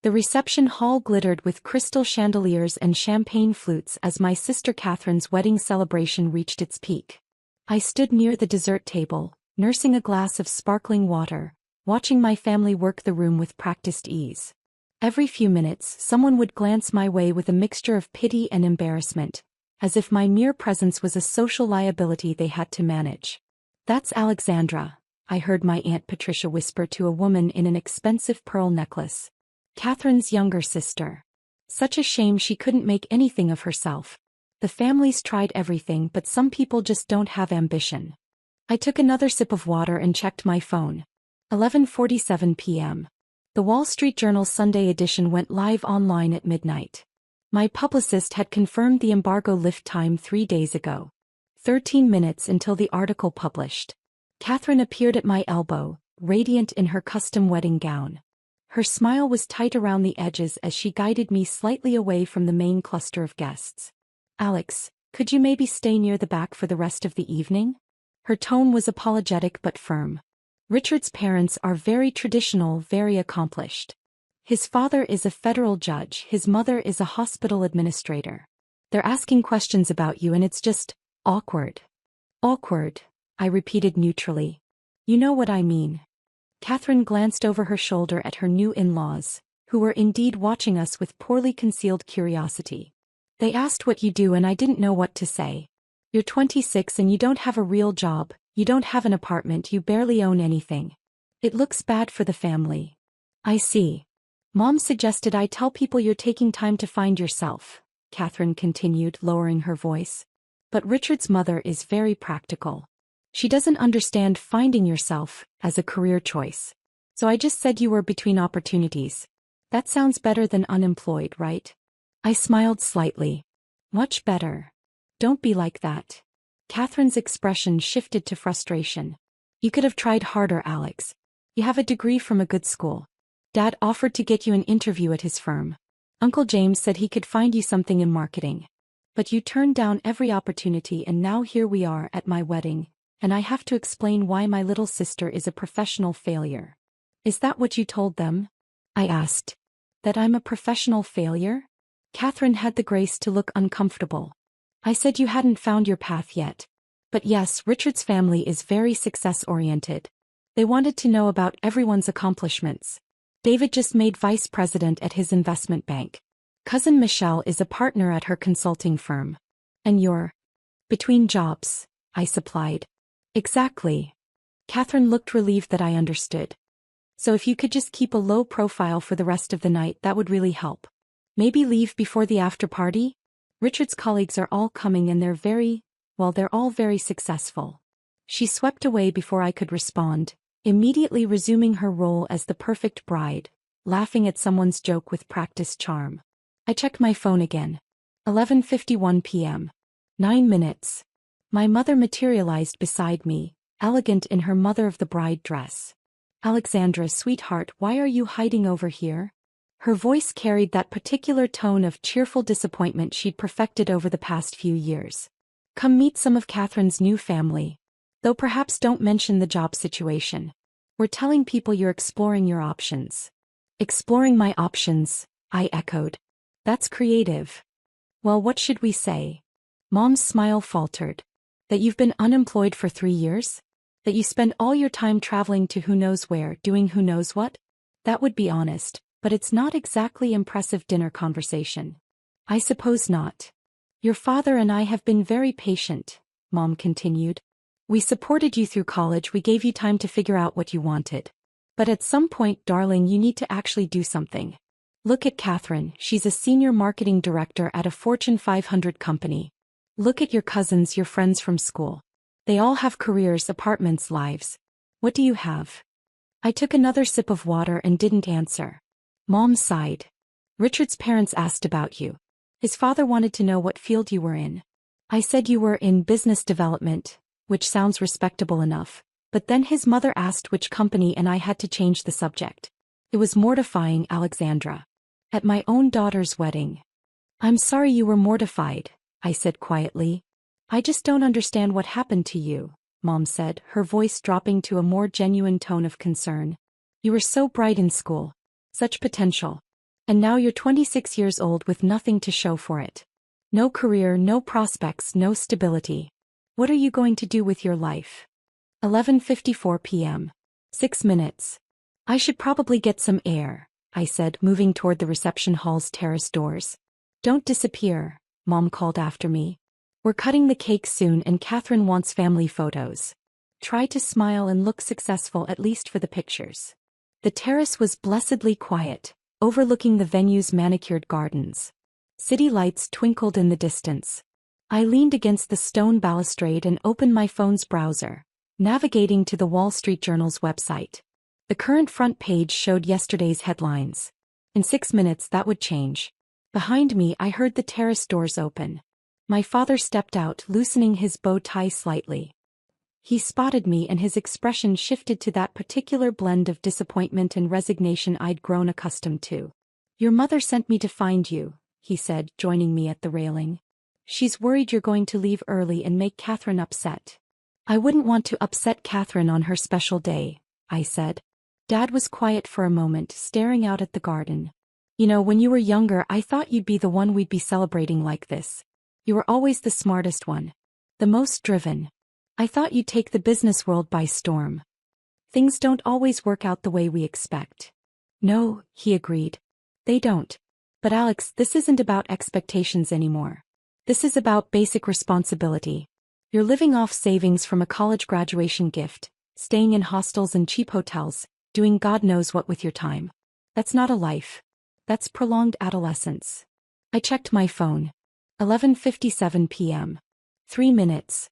The reception hall glittered with crystal chandeliers and champagne flutes as my sister Catherine's wedding celebration reached its peak. I stood near the dessert table, nursing a glass of sparkling water, watching my family work the room with practiced ease. Every few minutes, someone would glance my way with a mixture of pity and embarrassment, as if my mere presence was a social liability they had to manage. "That's Alexandra," I heard my Aunt Patricia whisper to a woman in an expensive pearl necklace. "Catherine's younger sister. Such a shame she couldn't make anything of herself. The family's tried everything, but some people just don't have ambition." I took another sip of water and checked my phone. 11:47 p.m. The Wall Street Journal's Sunday edition went live online at midnight. My publicist had confirmed the embargo lift time 3 days ago. 13 minutes until the article published. Catherine appeared at my elbow, radiant in her custom wedding gown. Her smile was tight around the edges as she guided me slightly away from the main cluster of guests. "Alex, could you maybe stay near the back for the rest of the evening?" Her tone was apologetic but firm. "Richard's parents are very traditional, very accomplished. His father is a federal judge, his mother is a hospital administrator. They're asking questions about you and it's just awkward." "Awkward," I repeated neutrally. "You know what I mean." Catherine glanced over her shoulder at her new in-laws, who were indeed watching us with poorly concealed curiosity. "They asked what you do and I didn't know what to say. You're 26 and you don't have a real job, you don't have an apartment, you barely own anything. It looks bad for the family." "I see. Mom suggested I tell people you're taking time to find yourself," Catherine continued, lowering her voice. "But Richard's mother is very practical. She doesn't understand finding yourself as a career choice. So I just said you were between opportunities. That sounds better than unemployed, right?" I smiled slightly. "Much better. Don't be like that." Catherine's expression shifted to frustration. "You could have tried harder, Alex. You have a degree from a good school. Dad offered to get you an interview at his firm. Uncle James said he could find you something in marketing. But you turned down every opportunity and now here we are at my wedding, and I have to explain why my little sister is a professional failure." "Is that what you told them?" I asked. "That I'm a professional failure?" Catherine had the grace to look uncomfortable. "I said you hadn't found your path yet. But yes, Richard's family is very success-oriented. They wanted to know about everyone's accomplishments. David just made vice president at his investment bank. Cousin Michelle is a partner at her consulting firm. And you're between jobs," I supplied. "Exactly." Catherine looked relieved that I understood. "So if you could just keep a low profile for the rest of the night, that would really help. Maybe leave before the after party? Richard's colleagues are all coming and they're all very successful." She swept away before I could respond, immediately resuming her role as the perfect bride, laughing at someone's joke with practiced charm. I checked my phone again. 11:51 p.m. 9 minutes. My mother materialized beside me, elegant in her mother-of-the-bride dress. "Alexandra, sweetheart, why are you hiding over here?" Her voice carried that particular tone of cheerful disappointment she'd perfected over the past few years. "Come meet some of Catherine's new family. Though perhaps don't mention the job situation. We're telling people you're exploring your options." "Exploring my options," I echoed. "That's creative." "Well, what should we say?" Mom's smile faltered. "That you've been unemployed for 3 years? That you spend all your time traveling to who knows where, doing who knows what? That would be honest, but it's not exactly impressive dinner conversation." "I suppose not. Your father and I have been very patient," Mom continued. "We supported you through college, we gave you time to figure out what you wanted. But at some point, darling, you need to actually do something. Look at Catherine, she's a senior marketing director at a Fortune 500 company. Look at your cousins, your friends from school. They all have careers, apartments, lives. What do you have?" I took another sip of water and didn't answer. Mom sighed. "Richard's parents asked about you. His father wanted to know what field you were in. I said you were in business development, which sounds respectable enough, but then his mother asked which company and I had to change the subject. It was mortifying, Alexandra. At my own daughter's wedding." "I'm sorry you were mortified," I said quietly. "I just don't understand what happened to you," Mom said, her voice dropping to a more genuine tone of concern. "You were so bright in school. Such potential. And now you're 26 years old with nothing to show for it. No career, no prospects, no stability. What are you going to do with your life? 11:54 p.m. 6 minutes. I should probably get some air, I said, moving toward the reception hall's terrace doors. Don't disappear, Mom called after me. We're cutting the cake soon and Catherine wants family photos. Try to smile and look successful at least for the pictures. The terrace was blessedly quiet, overlooking the venue's manicured gardens. City lights twinkled in the distance. I leaned against the stone balustrade and opened my phone's browser, navigating to the Wall Street Journal's website. The current front page showed yesterday's headlines. In 6 minutes that would change. Behind me I heard the terrace doors open. My father stepped out, loosening his bow tie slightly. He spotted me and his expression shifted to that particular blend of disappointment and resignation I'd grown accustomed to. Your mother sent me to find you, he said, joining me at the railing. She's worried you're going to leave early and make Catherine upset. I wouldn't want to upset Catherine on her special day, I said. Dad was quiet for a moment, staring out at the garden. You know, when you were younger I thought you'd be the one we'd be celebrating like this. You were always the smartest one. The most driven. I thought you'd take the business world by storm. Things don't always work out the way we expect. No, he agreed. They don't. But Alex, this isn't about expectations anymore. This is about basic responsibility. You're living off savings from a college graduation gift, staying in hostels and cheap hotels, doing God knows what with your time. That's not a life. That's prolonged adolescence. I checked my phone. 11:57 p.m. 3 minutes.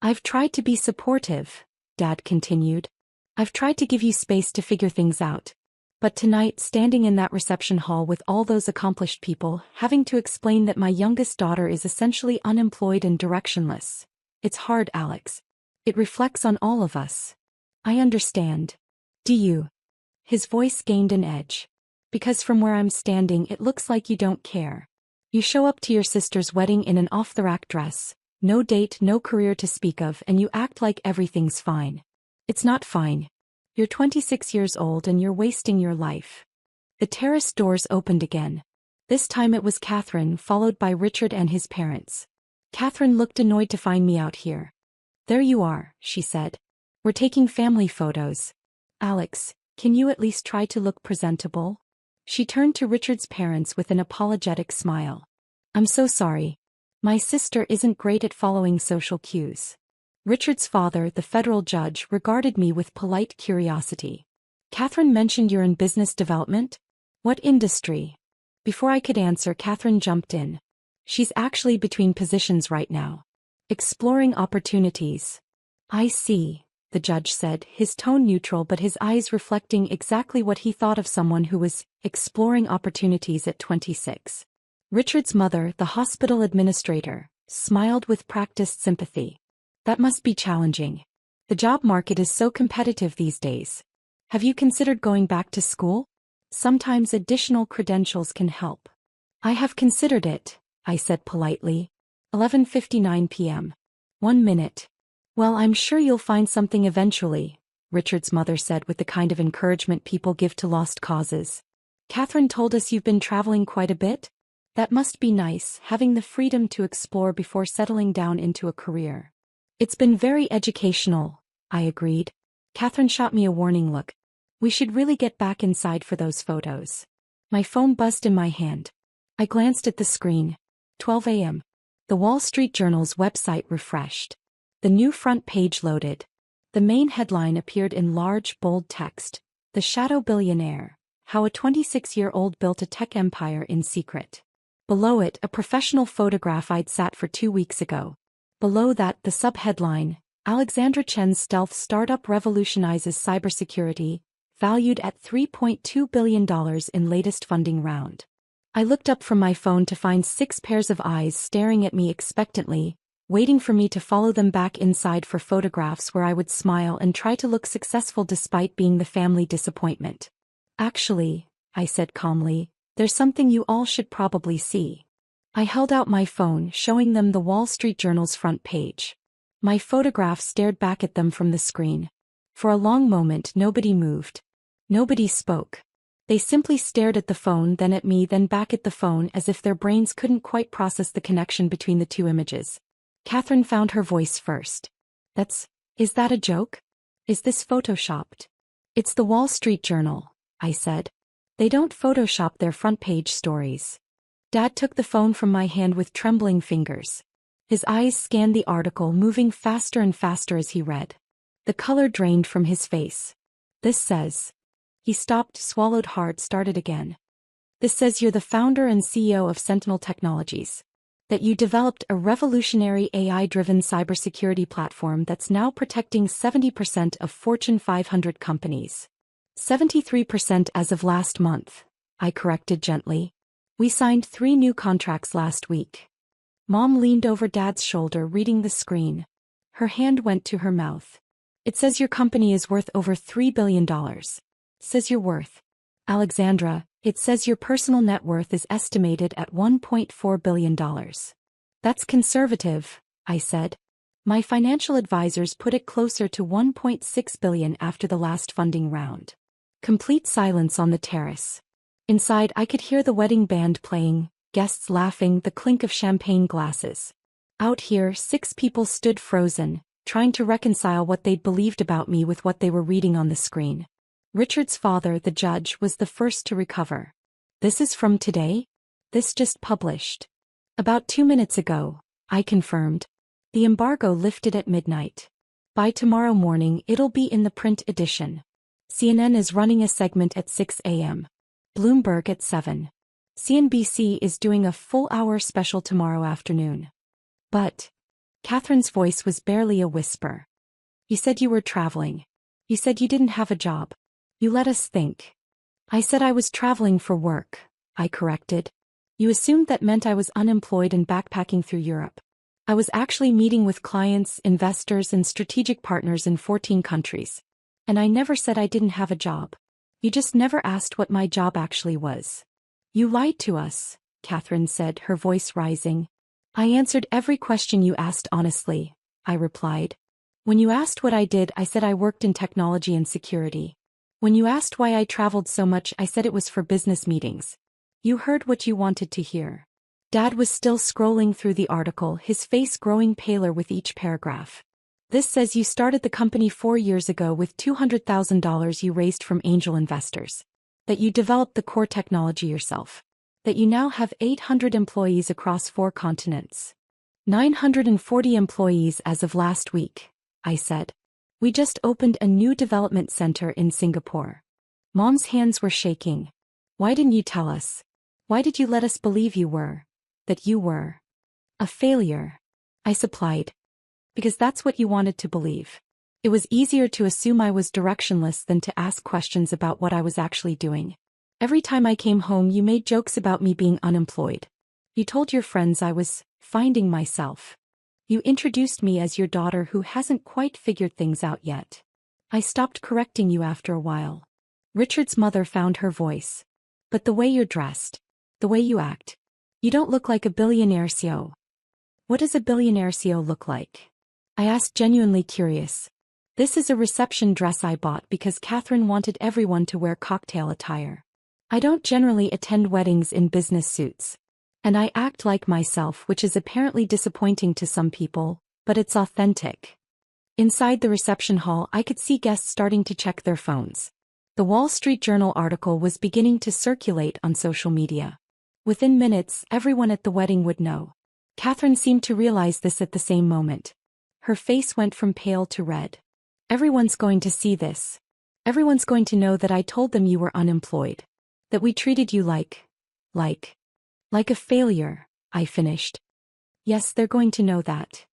I've tried to be supportive, Dad continued. I've tried to give you space to figure things out. But tonight, standing in that reception hall with all those accomplished people, having to explain that my youngest daughter is essentially unemployed and directionless. It's hard, Alex. It reflects on all of us. I understand. Do you? His voice gained an edge. Because from where I'm standing it looks like you don't care. You show up to your sister's wedding in an off-the-rack dress, no date, no career to speak of, and you act like everything's fine. It's not fine. You're 26 years old and you're wasting your life. The terrace doors opened again. This time it was Catherine, followed by Richard and his parents. Catherine looked annoyed to find me out here. There you are, she said. We're taking family photos. Alex, can you at least try to look presentable? She turned to Richard's parents with an apologetic smile. I'm so sorry. My sister isn't great at following social cues. Richard's father, the federal judge, regarded me with polite curiosity. Catherine mentioned you're in business development? What industry? Before I could answer, Catherine jumped in. She's actually between positions right now. Exploring opportunities. I see, the judge said, his tone neutral but his eyes reflecting exactly what he thought of someone who was exploring opportunities at 26. Richard's mother, the hospital administrator, smiled with practiced sympathy. That must be challenging. The job market is so competitive these days. Have you considered going back to school? Sometimes additional credentials can help. I have considered it, I said politely. 11:59 p.m. 1 minute. Well, I'm sure you'll find something eventually, Richard's mother said with the kind of encouragement people give to lost causes. Catherine told us you've been traveling quite a bit? That must be nice, having the freedom to explore before settling down into a career. It's been very educational, I agreed. Catherine shot me a warning look. We should really get back inside for those photos. My phone buzzed in my hand. I glanced at the screen. 12 a.m. The Wall Street Journal's website refreshed. The new front page loaded. The main headline appeared in large, bold text. The Shadow Billionaire. How a 26-year-old built a tech empire in secret. Below it, a professional photograph I'd sat for 2 weeks ago. Below that, the subheadline, Alexandra Chen's stealth startup revolutionizes cybersecurity, valued at $3.2 billion in latest funding round. I looked up from my phone to find 6 pairs of eyes staring at me expectantly, waiting for me to follow them back inside for photographs where I would smile and try to look successful despite being the family disappointment. Actually, I said calmly, there's something you all should probably see. I held out my phone, showing them the Wall Street Journal's front page. My photograph stared back at them from the screen. For a long moment nobody moved. Nobody spoke. They simply stared at the phone, then at me, then back at the phone, as if their brains couldn't quite process the connection between the two images. Catherine found her voice first. Is that a joke? Is this photoshopped? It's the Wall Street Journal, I said. They don't Photoshop their front page stories. Dad took the phone from my hand with trembling fingers. His eyes scanned the article, moving faster and faster as he read. The color drained from his face. This says. He stopped, swallowed hard, started again. This says you're the founder and CEO of Sentinel Technologies. That you developed a revolutionary AI-driven cybersecurity platform that's now protecting 70% of Fortune 500 companies. 73% as of last month, I corrected gently. We signed 3 new contracts last week. Mom leaned over Dad's shoulder, reading the screen. Her hand went to her mouth. It says your company is worth over $3 billion. Says you're worth. Alexandra, it says your personal net worth is estimated at $1.4 billion. That's conservative, I said. My financial advisors put it closer to $1.6 billion after the last funding round. Complete silence on the terrace. Inside, I could hear the wedding band playing, guests laughing, the clink of champagne glasses. Out here, 6 people stood frozen, trying to reconcile what they'd believed about me with what they were reading on the screen. Richard's father, the judge, was the first to recover. This is from today? This just published. About 2 minutes ago, I confirmed. The embargo lifted at midnight. By tomorrow morning it'll be in the print edition. CNN is running a segment at 6 a.m. Bloomberg at 7. CNBC is doing a full-hour special tomorrow afternoon. But Catherine's voice was barely a whisper. You said you were traveling. You said you didn't have a job. You let us think. I said I was traveling for work, I corrected. You assumed that meant I was unemployed and backpacking through Europe. I was actually meeting with clients, investors, and strategic partners in 14 countries. And I never said I didn't have a job. You just never asked what my job actually was. You lied to us, Catherine said, her voice rising. I answered every question you asked honestly, I replied. When you asked what I did, I said I worked in technology and security. When you asked why I traveled so much, I said it was for business meetings. You heard what you wanted to hear. Dad was still scrolling through the article, his face growing paler with each paragraph. This says you started the company 4 years ago with $200,000 you raised from angel investors. That you developed the core technology yourself. That you now have 800 employees across 4 continents. 940 employees as of last week, I said. We just opened a new development center in Singapore. Mom's hands were shaking. Why didn't you tell us? Why did you let us believe that you were a failure? I supplied. Because that's what you wanted to believe. It was easier to assume I was directionless than to ask questions about what I was actually doing. Every time I came home, you made jokes about me being unemployed. You told your friends I was finding myself. You introduced me as your daughter who hasn't quite figured things out yet. I stopped correcting you after a while. Richard's mother found her voice. But the way you're dressed, the way you act, you don't look like a billionaire CEO. What does a billionaire CEO look like? I asked, genuinely curious. This is a reception dress I bought because Catherine wanted everyone to wear cocktail attire. I don't generally attend weddings in business suits. And I act like myself, which is apparently disappointing to some people, but it's authentic. Inside the reception hall, I could see guests starting to check their phones. The Wall Street Journal article was beginning to circulate on social media. Within minutes, everyone at the wedding would know. Catherine seemed to realize this at the same moment. Her face went from pale to red. Everyone's going to see this. Everyone's going to know that I told them you were unemployed. That we treated you like a failure, I finished. Yes, they're going to know that.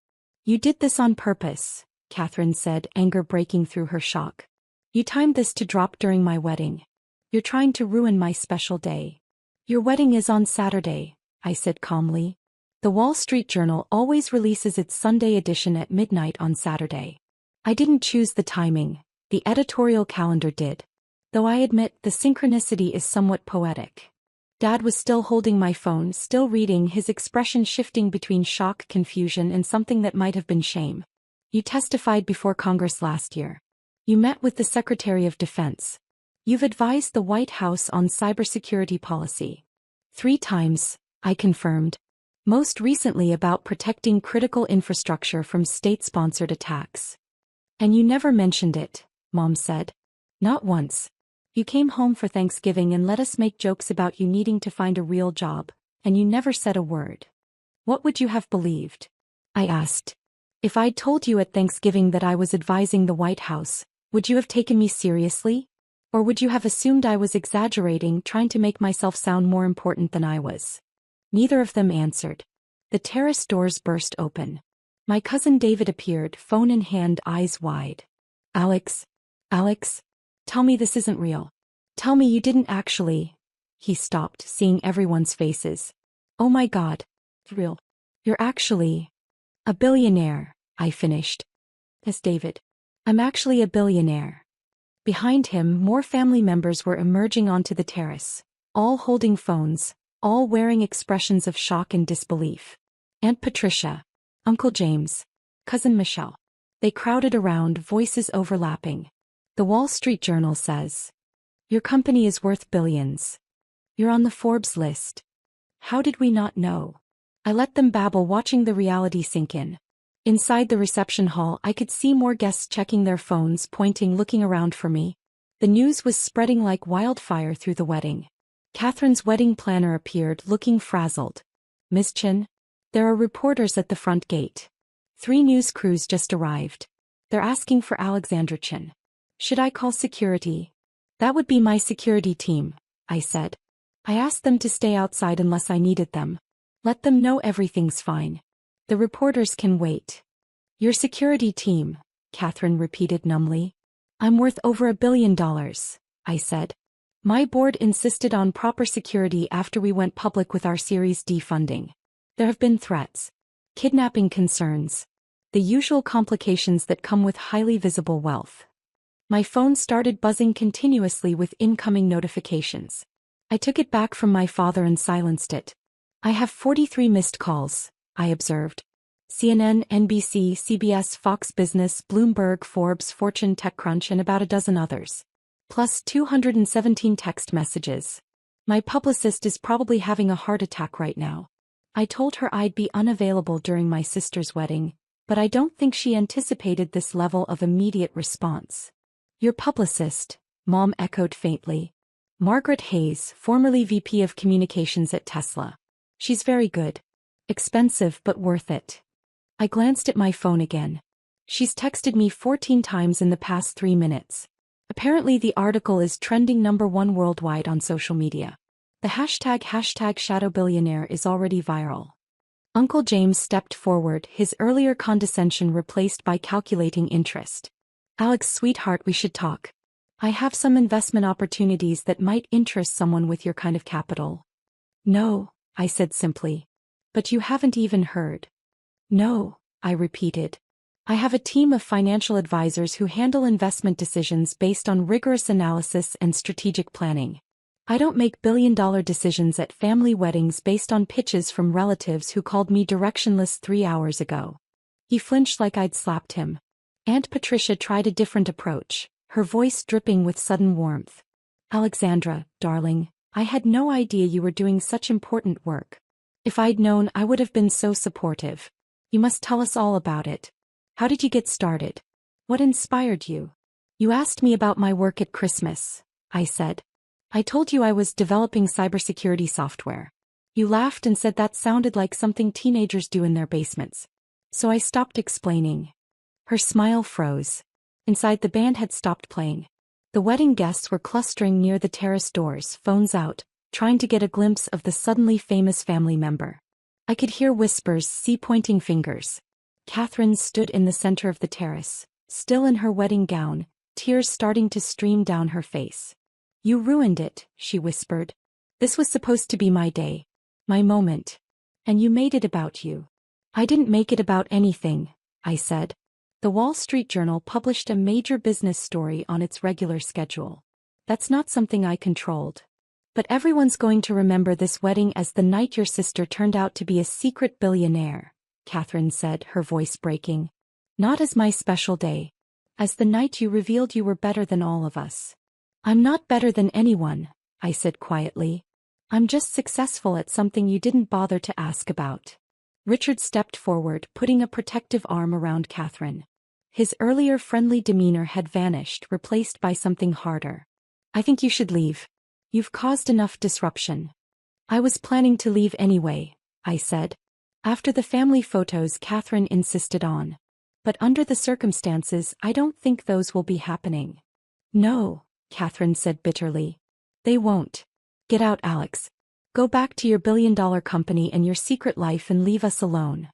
You did this on purpose, Catherine said, anger breaking through her shock. You timed this to drop during my wedding. You're trying to ruin my special day. Your wedding is on Saturday, I said calmly. The Wall Street Journal always releases its Sunday edition at midnight on Saturday. I didn't choose the timing, the editorial calendar did. Though I admit the synchronicity is somewhat poetic. Dad was still holding my phone, still reading, his expression shifting between shock, confusion, and something that might have been shame. You testified before Congress last year. You met with the Secretary of Defense. You've advised the White House on cybersecurity policy. 3 times, I confirmed. Most recently about protecting critical infrastructure from state-sponsored attacks. And you never mentioned it, Mom said. Not once. You came home for Thanksgiving and let us make jokes about you needing to find a real job, and you never said a word. What would you have believed? I asked. If I'd told you at Thanksgiving that I was advising the White House, would you have taken me seriously? Or would you have assumed I was exaggerating, trying to make myself sound more important than I was? Neither of them answered. The terrace doors burst open. My cousin David appeared, phone in hand, eyes wide. Alex, tell me this isn't real. Tell me you didn't actually. He stopped, seeing everyone's faces. Oh my God. Real. You're actually a billionaire, I finished. Yes, David. I'm actually a billionaire. Behind him, more family members were emerging onto the terrace, all holding phones, all wearing expressions of shock and disbelief. Aunt Patricia, Uncle James, Cousin Michelle. They crowded around, voices overlapping. The Wall Street Journal says, your company is worth billions. You're on the Forbes list. How did we not know? I let them babble, watching the reality sink in. Inside the reception hall, I could see more guests checking their phones, pointing, looking around for me. The news was spreading like wildfire through the wedding. Catherine's wedding planner appeared, looking frazzled. Miss Chin? There are reporters at the front gate. 3 news crews just arrived. They're asking for Alexandra Chin. Should I call security? That would be my security team, I said. I asked them to stay outside unless I needed them. Let them know everything's fine. The reporters can wait. Your security team, Catherine repeated numbly. I'm worth over $1 billion, I said. My board insisted on proper security after we went public with our Series D funding. There have been threats, kidnapping concerns, the usual complications that come with highly visible wealth. My phone started buzzing continuously with incoming notifications. I took it back from my father and silenced it. I have 43 missed calls, I observed. CNN, NBC, CBS, Fox Business, Bloomberg, Forbes, Fortune, TechCrunch, and about a dozen others. Plus 217 text messages. My publicist is probably having a heart attack right now. I told her I'd be unavailable during my sister's wedding, but I don't think she anticipated this level of immediate response. Your publicist, Mom echoed faintly. Margaret Hayes, formerly VP of Communications at Tesla. She's very good. Expensive but worth it. I glanced at my phone again. She's texted me 14 times in the past 3 minutes. Apparently the article is trending #1 worldwide on social media. The hashtag #ShadowBillionaire is already viral. Uncle James stepped forward, his earlier condescension replaced by calculating interest. Alex, sweetheart, we should talk. I have some investment opportunities that might interest someone with your kind of capital. No, I said simply. But you haven't even heard. No, I repeated. I have a team of financial advisors who handle investment decisions based on rigorous analysis and strategic planning. I don't make billion-dollar decisions at family weddings based on pitches from relatives who called me directionless 3 hours ago. He flinched like I'd slapped him. Aunt Patricia tried a different approach, her voice dripping with sudden warmth. Alexandra, darling, I had no idea you were doing such important work. If I'd known, I would have been so supportive. You must tell us all about it. How did you get started? What inspired you? You asked me about my work at Christmas, I said. I told you I was developing cybersecurity software. You laughed and said that sounded like something teenagers do in their basements. So I stopped explaining. Her smile froze. Inside, the band had stopped playing. The wedding guests were clustering near the terrace doors, phones out, trying to get a glimpse of the suddenly famous family member. I could hear whispers, see pointing fingers. Catherine stood in the center of the terrace, still in her wedding gown, tears starting to stream down her face. You ruined it, she whispered. This was supposed to be my day. My moment. And you made it about you. I didn't make it about anything, I said. The Wall Street Journal published a major business story on its regular schedule. That's not something I controlled. But everyone's going to remember this wedding as the night your sister turned out to be a secret billionaire, Catherine said, her voice breaking. Not as my special day. As the night you revealed you were better than all of us. I'm not better than anyone, I said quietly. I'm just successful at something you didn't bother to ask about. Richard stepped forward, putting a protective arm around Catherine. His earlier friendly demeanor had vanished, replaced by something harder. I think you should leave. You've caused enough disruption. I was planning to leave anyway, I said. After the family photos Catherine insisted on. But under the circumstances, I don't think those will be happening. No, Catherine said bitterly. They won't. Get out, Alex. Go back to your billion-dollar company and your secret life and leave us alone.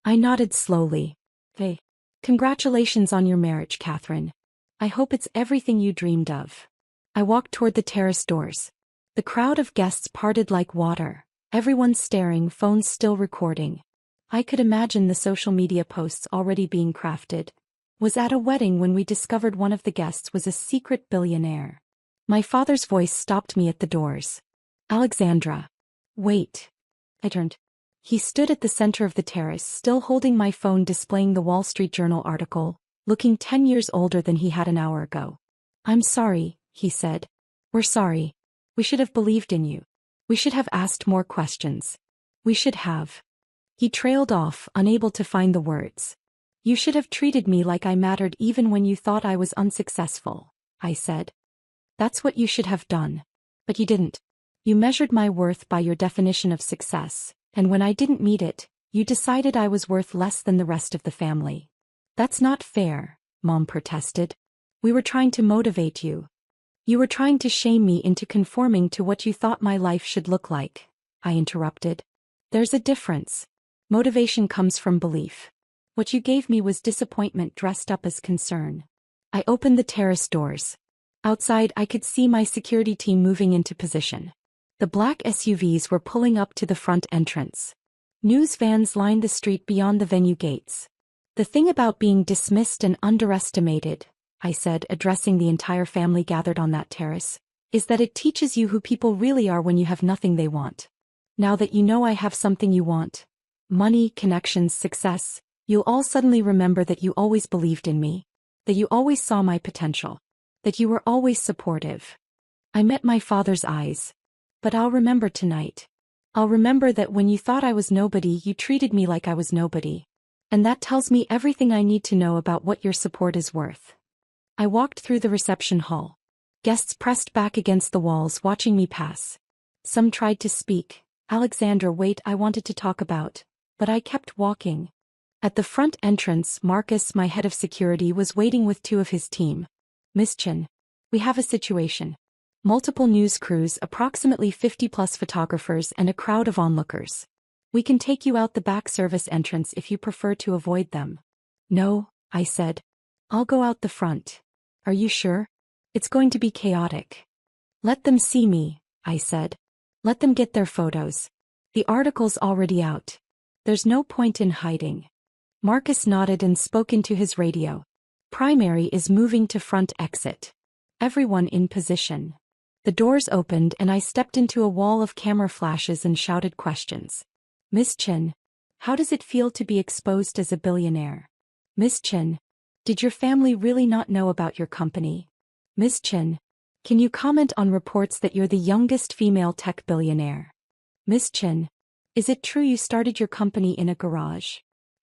I nodded slowly. Hey. Congratulations on your marriage, Catherine. I hope it's everything you dreamed of. I walked toward the terrace doors. The crowd of guests parted like water, everyone staring, phones still recording. I could imagine the social media posts already being crafted. Was at a wedding when we discovered one of the guests was a secret billionaire. My father's voice stopped me at the doors. Alexandra. Wait. I turned. He stood at the center of the terrace, still holding my phone displaying the Wall Street Journal article, looking 10 years older than he had an hour ago. I'm sorry, he said. We're sorry. We should have believed in you. We should have asked more questions. We should have. He trailed off, unable to find the words. You should have treated me like I mattered even when you thought I was unsuccessful, I said. That's what you should have done. But you didn't. You measured my worth by your definition of success. And when I didn't meet it, you decided I was worth less than the rest of the family. That's not fair, Mom protested. We were trying to motivate you. You were trying to shame me into conforming to what you thought my life should look like, I interrupted. There's a difference. Motivation comes from belief. What you gave me was disappointment dressed up as concern. I opened the terrace doors. Outside, I could see my security team moving into position. The black SUVs were pulling up to the front entrance. News vans lined the street beyond the venue gates. The thing about being dismissed and underestimated, I said, addressing the entire family gathered on that terrace, is that it teaches you who people really are when you have nothing they want. Now that you know I have something you want, money, connections, success, you'll all suddenly remember that you always believed in me, that you always saw my potential, that you were always supportive. I met my father's eyes. But I'll remember tonight. I'll remember that when you thought I was nobody, you treated me like I was nobody. And that tells me everything I need to know about what your support is worth. I walked through the reception hall. Guests pressed back against the walls, watching me pass. Some tried to speak. Alexandra, wait, I wanted to talk about. But I kept walking. At the front entrance, Marcus, my head of security, was waiting with two of his team. Miss Chen. We have a situation. Multiple news crews, approximately 50+ photographers and a crowd of onlookers. We can take you out the back service entrance if you prefer to avoid them. No, I said. I'll go out the front. Are you sure? It's going to be chaotic. Let them see me, I said. Let them get their photos. The article's already out. There's no point in hiding. Marcus nodded and spoke into his radio. Primary is moving to front exit. Everyone in position. The doors opened and I stepped into a wall of camera flashes and shouted questions. Miss Chen, how does it feel to be exposed as a billionaire? Miss Chen, did your family really not know about your company? Miss Chen, can you comment on reports that you're the youngest female tech billionaire? Miss Chen, is it true you started your company in a garage?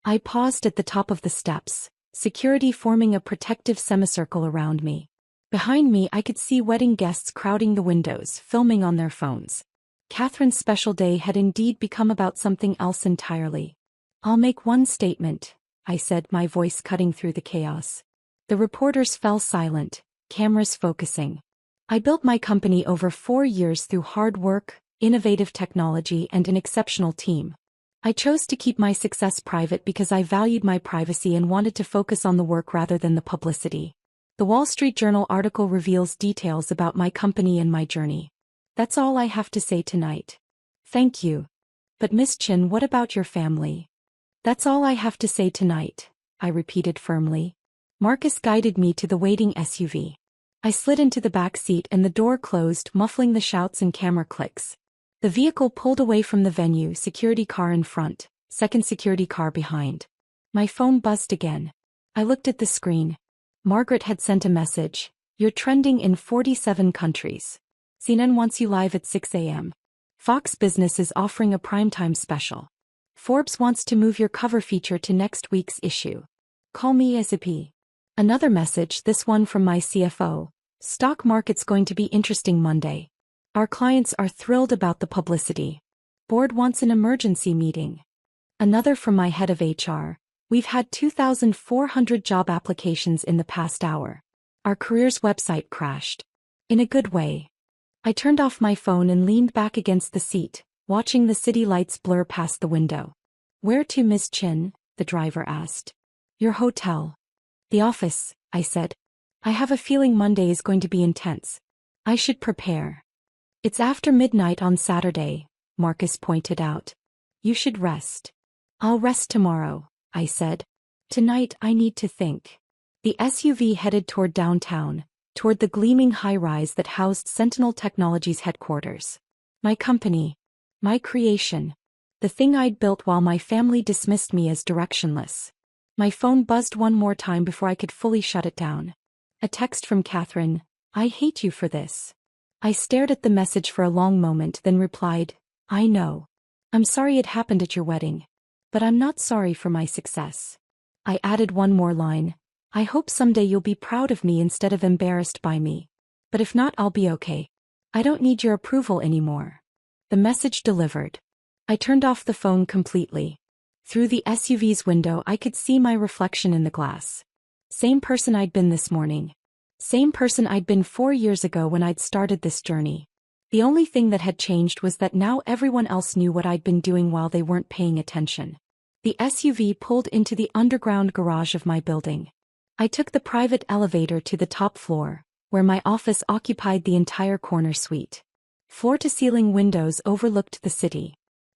I paused at the top of the steps, security forming a protective semicircle around me. Behind me I could see wedding guests crowding the windows, filming on their phones. Catherine's special day had indeed become about something else entirely. I'll make one statement, I said, my voice cutting through the chaos. The reporters fell silent, cameras focusing. I built my company over 4 years through hard work, innovative technology, and an exceptional team. I chose to keep my success private because I valued my privacy and wanted to focus on the work rather than the publicity. The Wall Street Journal article reveals details about my company and my journey. That's all I have to say tonight. Thank you. But Miss Chen, what about your family? That's all I have to say tonight, I repeated firmly. Marcus guided me to the waiting SUV. I slid into the back seat and the door closed, muffling the shouts and camera clicks. The vehicle pulled away from the venue, security car in front, second security car behind. My phone buzzed again. I looked at the screen. Margaret had sent a message. You're trending in 47 countries. CNN wants you live at 6 a.m. Fox Business is offering a primetime special. Forbes wants to move your cover feature to next week's issue. Call me ASAP. Another message, this one from my CFO. Stock market's going to be interesting Monday. Our clients are thrilled about the publicity. Board wants an emergency meeting. Another from my head of HR. We've had 2,400 job applications in the past hour. Our careers website crashed. In a good way. I turned off my phone and leaned back against the seat, watching the city lights blur past the window. Where to, Ms. Chin? The driver asked. Your hotel. The office, I said. I have a feeling Monday is going to be intense. I should prepare. It's after midnight on Saturday, Marcus pointed out. You should rest. I'll rest tomorrow, I said. Tonight I need to think. The SUV headed toward downtown, toward the gleaming high-rise that housed Sentinel Technologies headquarters. My company. My creation. The thing I'd built while my family dismissed me as directionless. My phone buzzed one more time before I could fully shut it down. A text from Catherine. I hate you for this. I stared at the message for a long moment, then replied, I know. I'm sorry it happened at your wedding. But I'm not sorry for my success. I added one more line. I hope someday you'll be proud of me instead of embarrassed by me. But if not, I'll be okay. I don't need your approval anymore. The message delivered. I turned off the phone completely. Through the SUV's window I could see my reflection in the glass. Same person I'd been this morning. Same person I'd been 4 years ago when I'd started this journey. The only thing that had changed was that now everyone else knew what I'd been doing while they weren't paying attention. The SUV pulled into the underground garage of my building. I took the private elevator to the top floor, where my office occupied the entire corner suite. Floor-to-ceiling windows overlooked the city.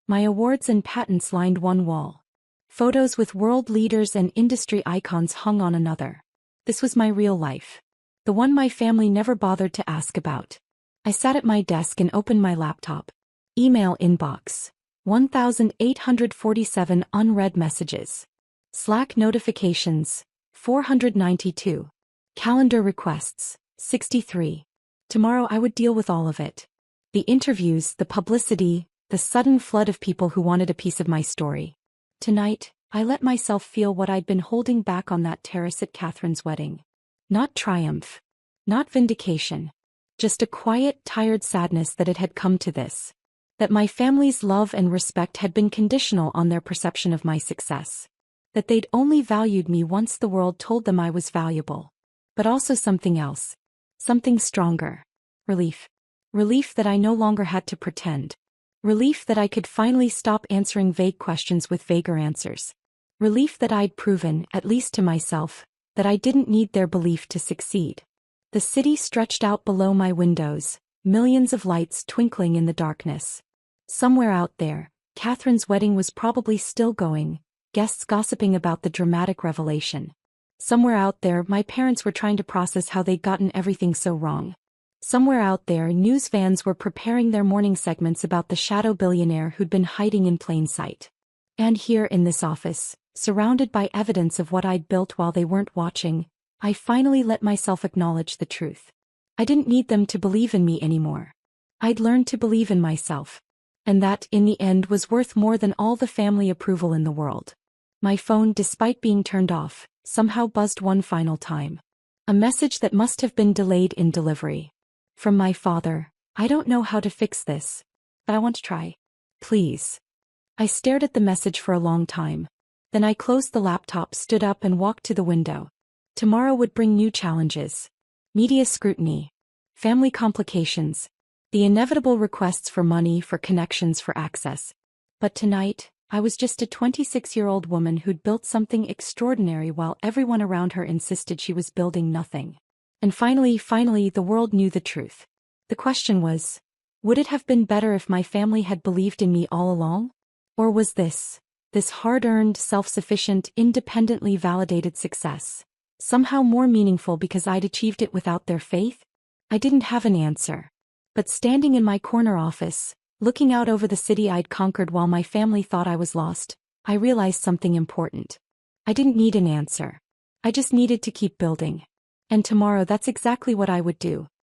My awards and patents lined one wall. Photos with world leaders and industry icons hung on another. This was my real life. The one my family never bothered to ask about. I sat at my desk and opened my laptop. Email inbox. 1,847 unread messages. Slack notifications. 492. Calendar requests. 63. Tomorrow I would deal with all of it. The interviews, the publicity, the sudden flood of people who wanted a piece of my story. Tonight, I let myself feel what I'd been holding back on that terrace at Catherine's wedding. Not triumph. Not vindication. Just a quiet, tired sadness that it had come to this. That my family's love and respect had been conditional on their perception of my success. That they'd only valued me once the world told them I was valuable. But also something else. Something stronger. Relief. Relief that I no longer had to pretend. Relief that I could finally stop answering vague questions with vaguer answers. Relief that I'd proven, at least to myself, that I didn't need their belief to succeed. The city stretched out below my windows, millions of lights twinkling in the darkness. Somewhere out there, Catherine's wedding was probably still going, guests gossiping about the dramatic revelation. Somewhere out there, my parents were trying to process how they'd gotten everything so wrong. Somewhere out there, news vans were preparing their morning segments about the shadow billionaire who'd been hiding in plain sight. And here in this office, surrounded by evidence of what I'd built while they weren't watching, I finally let myself acknowledge the truth. I didn't need them to believe in me anymore. I'd learned to believe in myself. And that, in the end, was worth more than all the family approval in the world. My phone, despite being turned off, somehow buzzed one final time. A message that must have been delayed in delivery. From my father. I don't know how to fix this, but I want to try. Please. I stared at the message for a long time. Then I closed the laptop, stood up and walked to the window. Tomorrow would bring new challenges. Media scrutiny. Family complications. The inevitable requests for money, for connections, for access. But tonight, I was just a 26-year-old woman who'd built something extraordinary while everyone around her insisted she was building nothing. And finally, the world knew the truth. The question was, would it have been better if my family had believed in me all along? Or was this hard-earned, self-sufficient, independently validated success, somehow more meaningful because I'd achieved it without their faith? I didn't have an answer. But standing in my corner office, looking out over the city I'd conquered while my family thought I was lost, I realized something important. I didn't need an answer. I just needed to keep building. And tomorrow that's exactly what I would do.